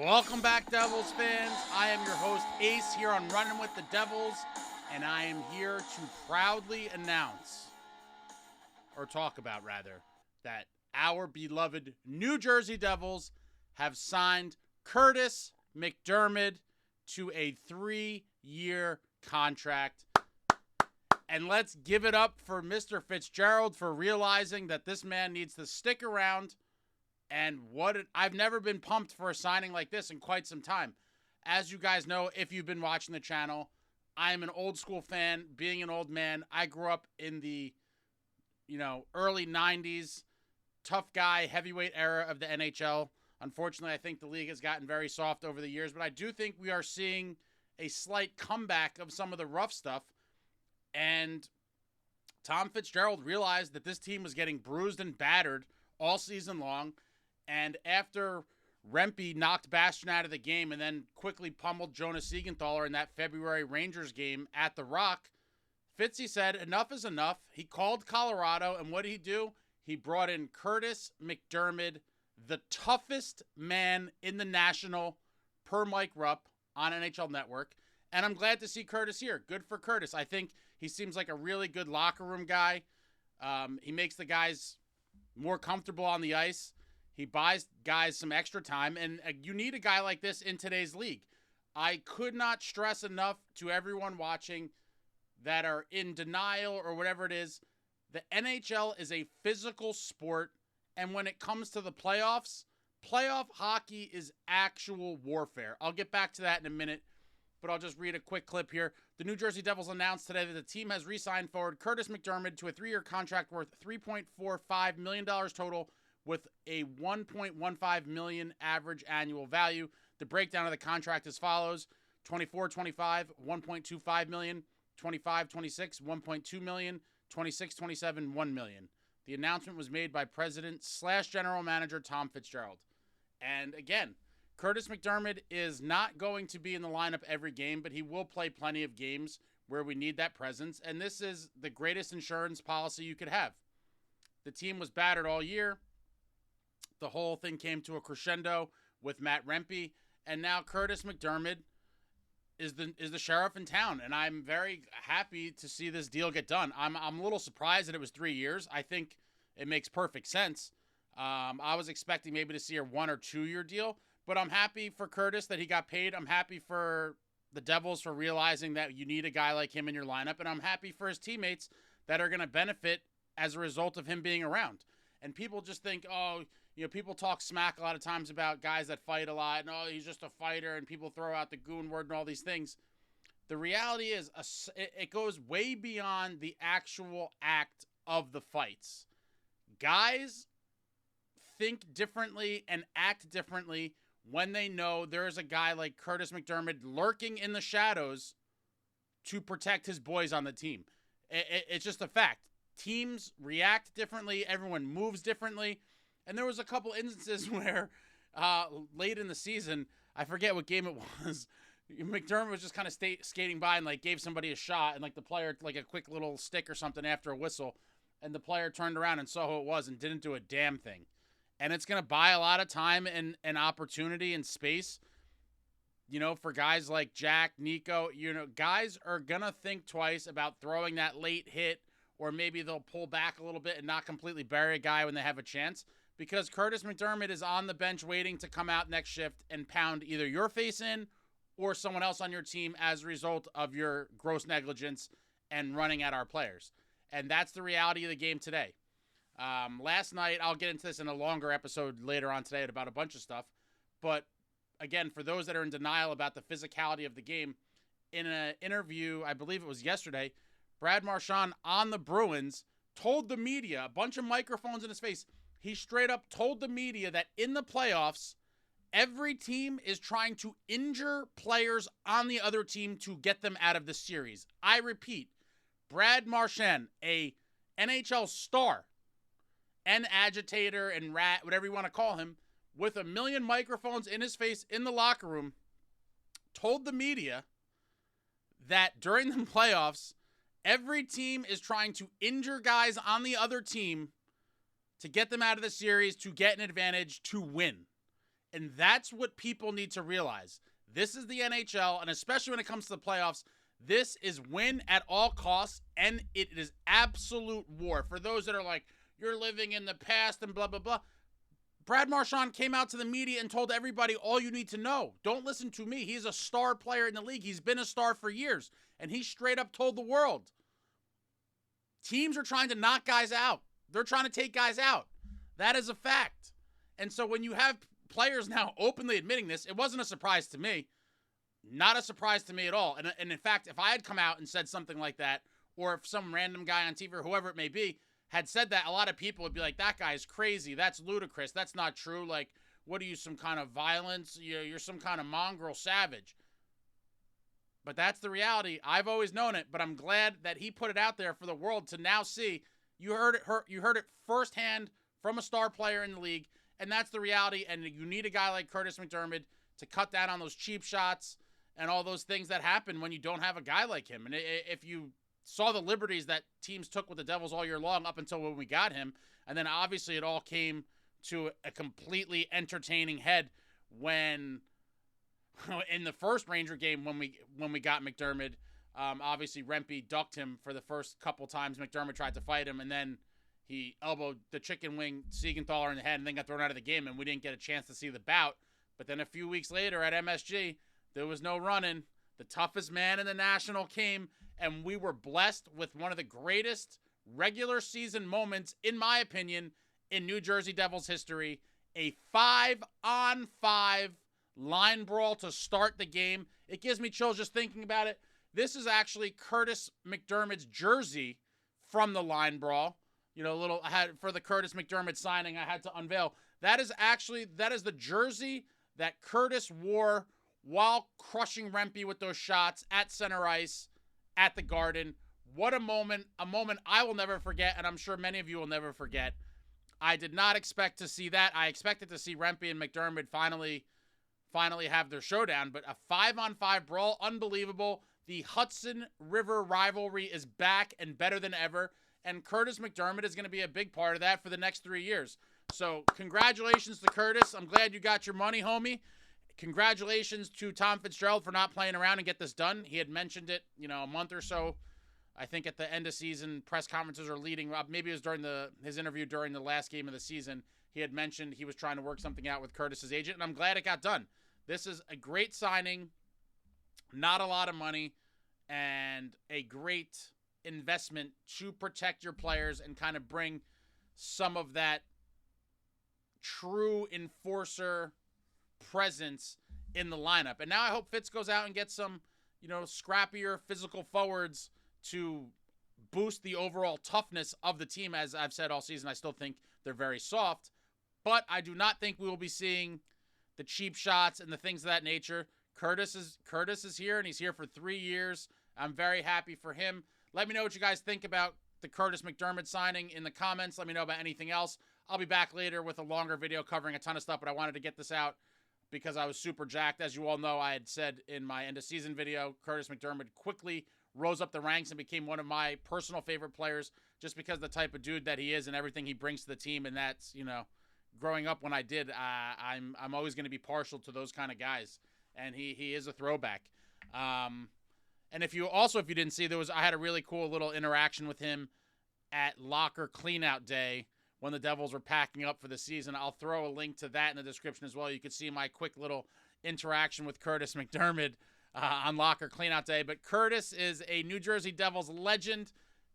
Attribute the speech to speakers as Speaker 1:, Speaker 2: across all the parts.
Speaker 1: Welcome back, Devils fans. I am your host, Ace, here on Running with the Devils, and I am here to proudly announce, or talk about rather, that our beloved New Jersey Devils have signed Kurtis MacDermid to a 3-year contract. And let's give it up for Mr. Fitzgerald for realizing that this man needs to stick around. And I've never been pumped for a signing like this in quite some time. As you guys know, if you've been watching the channel, I am an old school fan. Being an old man, I grew up in the, early 90s, tough guy, heavyweight era of the NHL. Unfortunately, I think the league has gotten very soft over the years, but I do think we are seeing a slight comeback of some of the rough stuff. And Tom Fitzgerald realized that this team was getting bruised and battered all season long. And after Rempe knocked Bastion out of the game and then quickly pummeled Jonas Siegenthaler in that February Rangers game at the Rock, Fitzy said enough is enough. He called Colorado, and what did he do? He brought in Kurtis MacDermid, the toughest man in the National, per Mike Rupp on NHL Network. And I'm glad to see Kurtis here. Good for Kurtis. I think he seems like a really good locker room guy. He makes the guys more comfortable on the ice. He buys guys some extra time, and you need a guy like this in today's league. I could not stress enough to everyone watching that are in denial or whatever it is. The NHL is a physical sport, and when it comes to the playoffs, playoff hockey is actual warfare. I'll get back to that in a minute, but I'll just read a quick clip here. The New Jersey Devils announced today that the team has re-signed forward Kurtis MacDermid to a 3-year contract worth $3.45 million total, with a $1.15 million average annual value. The breakdown of the contract as follows: 24-25, $1.25 million, 25-26, $1.2 million, 26-27, $1 million. The announcement was made by President/General Manager Tom Fitzgerald. And again, Kurtis MacDermid is not going to be in the lineup every game, but he will play plenty of games where we need that presence. And this is the greatest insurance policy you could have. The team was battered all year. The whole thing came to a crescendo with Matt Rempe, and now Kurtis MacDermid is the sheriff in town, and I'm very happy to see this deal get done. I'm a little surprised that it was 3 years. I think it makes perfect sense. I was expecting maybe to see a 1 or 2 year deal, but I'm happy for Kurtis that he got paid. I'm happy for the Devils for realizing that you need a guy like him in your lineup, and I'm happy for his teammates that are going to benefit as a result of him being around. And people just think, people talk smack a lot of times about guys that fight a lot, and he's just a fighter, and people throw out the goon word and all these things. The reality is it goes way beyond the actual act of the fights. Guys think differently and act differently when they know there's a guy like Kurtis MacDermid lurking in the shadows to protect his boys on the team. It's just a fact. Teams react differently. Everyone moves differently. And there was a couple instances where late in the season, I forget what game it was, MacDermid was just kind of skating by and gave somebody a shot, and the player a quick little stick or something after a whistle, and the player turned around and saw who it was and didn't do a damn thing. And it's going to buy a lot of time and opportunity and space, for guys like Jack, Nico. Guys are going to think twice about throwing that late hit, or maybe they'll pull back a little bit and not completely bury a guy when they have a chance, because Kurtis MacDermid is on the bench waiting to come out next shift and pound either your face in or someone else on your team as a result of your gross negligence and running at our players. And that's the reality of the game today. Last night, I'll get into this in a longer episode later on today about a bunch of stuff. But again, for those that are in denial about the physicality of the game, in an interview, I believe it was yesterday, Brad Marchand on the Bruins told the media, a bunch of microphones in his face, he straight up told the media that in the playoffs, every team is trying to injure players on the other team to get them out of the series. I repeat, Brad Marchand, a NHL star and agitator and rat, whatever you want to call him, with a million microphones in his face in the locker room, told the media that during the playoffs, every team is trying to injure guys on the other team to get them out of the series, to get an advantage, to win. And that's what people need to realize. This is the NHL, and especially when it comes to the playoffs, this is win at all costs, and it is absolute war. For those that are like, you're living in the past and blah, blah, blah. Brad Marchand came out to the media and told everybody all you need to know. Don't listen to me. He's a star player in the league. He's been a star for years, and he straight up told the world. Teams are trying to knock guys out. They're trying to take guys out. That is a fact. And so when you have players now openly admitting this, it wasn't a surprise to me. Not a surprise to me at all. And in fact, if I had come out and said something like that, or if some random guy on TV or whoever it may be had said that, a lot of people would be like, that guy's crazy. That's ludicrous. That's not true. Like, what are you, some kind of violence? You're some kind of mongrel savage. But that's the reality. I've always known it, but I'm glad that he put it out there for the world to now see. You heard it firsthand from a star player in the league, and that's the reality. And you need a guy like Kurtis MacDermid to cut down on those cheap shots and all those things that happen when you don't have a guy like him. And if you saw the liberties that teams took with the Devils all year long up until when we got him, and then obviously it all came to a completely entertaining head when in the first Ranger game when we got MacDermid, obviously Rempe ducked him for the first couple times MacDermid tried to fight him, and then he elbowed the chicken wing Siegenthaler in the head and then got thrown out of the game, and we didn't get a chance to see the bout. But then a few weeks later at MSG, there was no running. The toughest man in the National came, and we were blessed with one of the greatest regular season moments, in my opinion, in New Jersey Devils history. A 5-on-5 line brawl to start the game. It gives me chills just thinking about it. This is actually Kurtis MacDermid's jersey from the line brawl. You know, I had for the Kurtis MacDermid signing, I had to unveil. That is the jersey that Kurtis wore while crushing Rempe with those shots at center ice at the Garden. What a moment I will never forget, and I'm sure many of you will never forget. I did not expect to see that. I expected to see Rempe and MacDermid finally have their showdown, but a 5-on-5 brawl, unbelievable. The Hudson River rivalry is back and better than ever, and Kurtis MacDermid is going to be a big part of that for the next 3 years. So congratulations to Kurtis. I'm glad you got your money, homie. Congratulations to Tom Fitzgerald for not playing around and get this done. He had mentioned it, a month or so, I think at the end of season press conferences or leading up. Maybe it was during his interview during the last game of the season. He had mentioned he was trying to work something out with Kurtis's agent, and I'm glad it got done. This is a great signing, not a lot of money, and a great investment to protect your players and kind of bring some of that true enforcer presence in the lineup. And now I hope Fitz goes out and gets some, scrappier physical forwards to boost the overall toughness of the team. As I've said all season, I still think they're very soft, but I do not think we will be seeing the cheap shots and the things of that nature. Kurtis is here, and he's here for 3 years. I'm very happy for him. Let me know what you guys think about the Kurtis MacDermid signing in the comments. Let me know about anything else. I'll be back later with a longer video covering a ton of stuff, but I wanted to get this out because I was super jacked. As you all know, I had said in my end of season video, Kurtis MacDermid quickly rose up the ranks and became one of my personal favorite players just because of the type of dude that he is and everything he brings to the team. And that's, growing up when I did, I'm always going to be partial to those kind of guys. And he is a throwback. And if you didn't see, I had a really cool little interaction with him at Locker Cleanout Day when the Devils were packing up for the season. I'll throw a link to that in the description as well. You can see my quick little interaction with Kurtis MacDermid on Locker Cleanout Day. But Kurtis is a New Jersey Devils legend,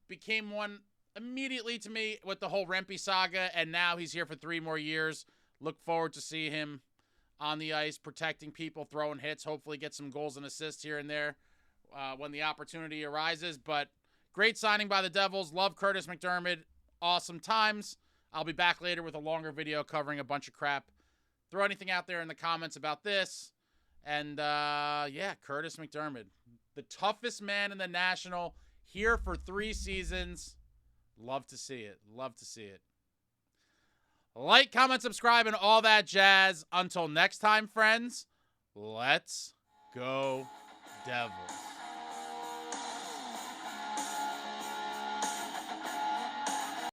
Speaker 1: became one immediately to me with the whole Rempe saga, and now he's here for 3 more years. Look forward to see him on the ice, protecting people, throwing hits, hopefully get some goals and assists here and there when the opportunity arises. But great signing by the Devils. Love Kurtis MacDermid. Awesome times. I'll be back later with a longer video covering a bunch of crap. Throw anything out there in the comments about this. And, Kurtis MacDermid, the toughest man in the National, here for 3 seasons. Love to see it. Love to see it. Like, comment, subscribe, and all that jazz. Until next time, friends, let's go Devils.